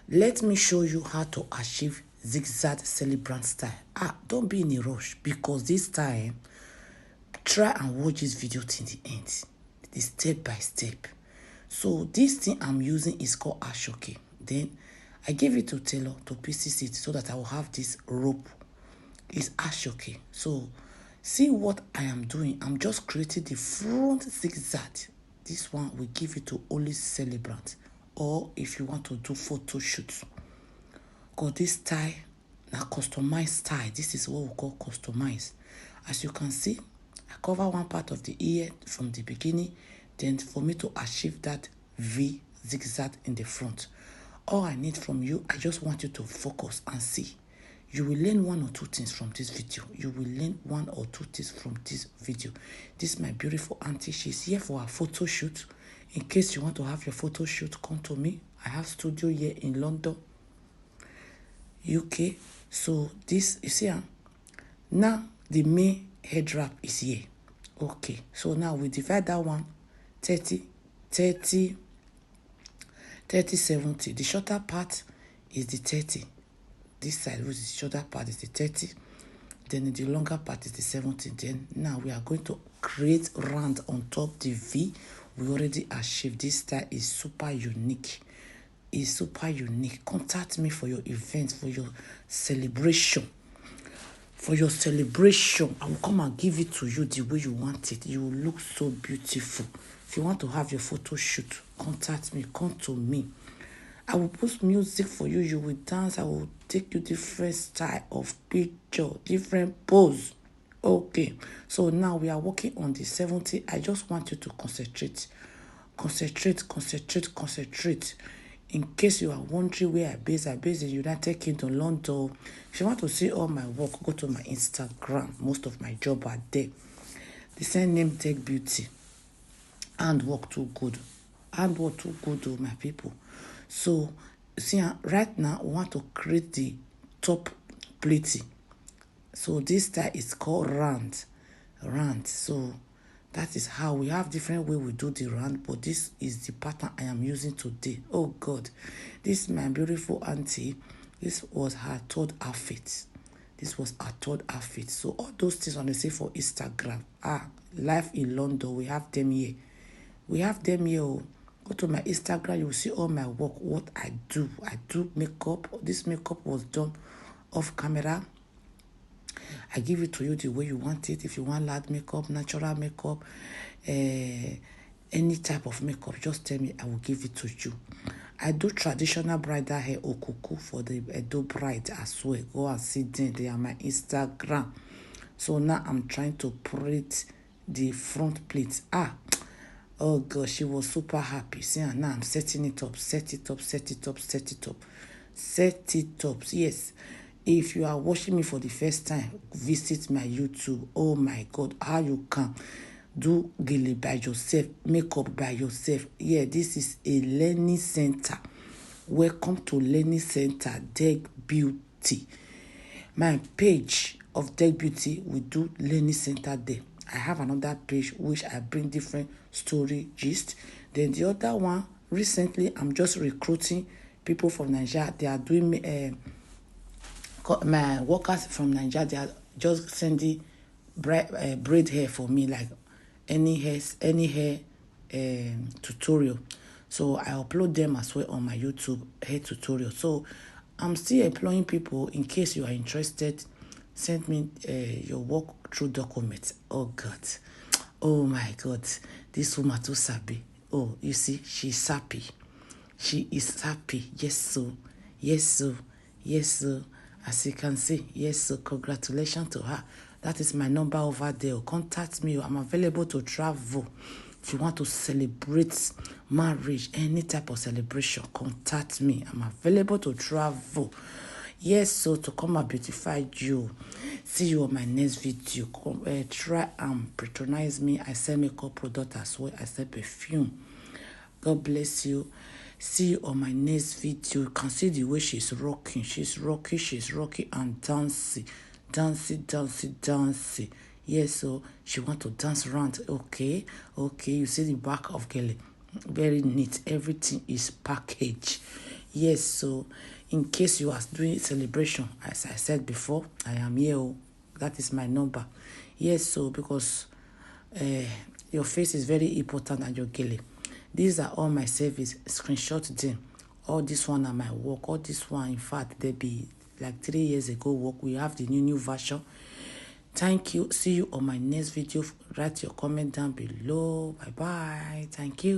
Let me show you how to achieve zigzag celebrant style. Don't be in a rush, because this time, try and watch this video till the end. It is step by step. So this thing I'm using is called ashoke. Then I gave it to tailor to pieces it so that I will have this rope. It's ashoke. So see what I am doing. I'm just creating the front zigzag. This one will give it to only celebrant, or if you want to do photo shoots. Because this style, now customized style. This is what we call customized. As you can see, I cover one part of the ear from the beginning. Then for me to achieve that V zigzag in the front, all I need from you, I just want you to focus and see. You will learn one or two things from this video. You will learn one or two things from this video. This is my beautiful auntie. She's here for her photo shoot. In case you want to have your photo shoot, come to me. I have studio here in London, UK. So this, you see, now the main head wrap is here. Okay, so now we divide that one 30, 70. The shorter part is the 30. This side, which is the shorter part, is the 30. Then the longer part is the 70. Then now we are going to create round on top the V. We already achieved. This style is super unique. It's super unique. Contact me for your event, for your celebration. For your celebration, I will come and give it to you the way you want it. You will look so beautiful. If you want to have your photo shoot, contact me. Come to me. I will post music for you. You will dance. I will take you different style of picture, different pose. Okay. So now we are working on the 70. I just want you to concentrate. Concentrate. In case you are wondering where I base in United Kingdom, London. If you want to see all my work, go to my Instagram. Most of my job are there. The same name, Tech Beauty. And work too good. And work too good, oh, my people. So, see, right now, we want to create the top plating. So, this style is called round. So, that is how we have different way we do the round, but this is the pattern I am using today. Oh God, this is my beautiful auntie. This was her third outfit. So all those things when they say for Instagram, life in London, we have them here. Oh. Go to my Instagram, you will see all my work, what I do. I do makeup. This makeup was done off camera. I give it to you the way you want it. If you want loud makeup, natural makeup, any type of makeup, just tell me, I will give it to you. I do traditional bridal hair okuku for the Edo bride as well. Go and see them. They are my Instagram. So now I'm trying to print the front plate. Oh gosh, she was super happy. See, now I'm setting it up. Set it up. Yes. If you are watching me for the first time, visit my YouTube. Oh my God, how you can do gele by yourself, makeup by yourself. Yeah, this is a learning center. Welcome to Learning Center, Tech Beauty. My page of Tech Beauty, we do Learning Center there. I have another page which I bring different story gist. Then the other one, recently, I'm just recruiting people from Nigeria. They are doing my workers from Nigeria, they are just sending braid hair for me, like any hair tutorial. So I upload them as well on my YouTube hair tutorial. So I'm still employing people. In case you are interested, send me your work through documents. Oh God, oh my God, this woman too sabi. Oh, you see, she's happy. She is happy. Yes, so. As you can see, yes, so congratulations to her. That is my number over there. Contact me. I'm available to travel. If you want to celebrate marriage, any type of celebration, contact me. I'm available to travel. Yes, so to come and beautify you. See you on my next video. Try and patronize me. I sell makeup product as well. I sell perfume. God bless you. See you on my next video. You can see the way she's rocking. She's rocking and dancing. Yes, so she want to dance around. Okay. You see the back of Gele. Very neat. Everything is packaged. Yes, so in case you are doing celebration, as I said before, I am here. Oh, that is my number. Yes, so because your face is very important and your gele. These are all my service. Screenshot them. All this one are my work. All this one, in fact, they be like 3 years ago work. We have the new version. Thank you. See you on my next video. Write your comment down below. Bye bye. Thank you.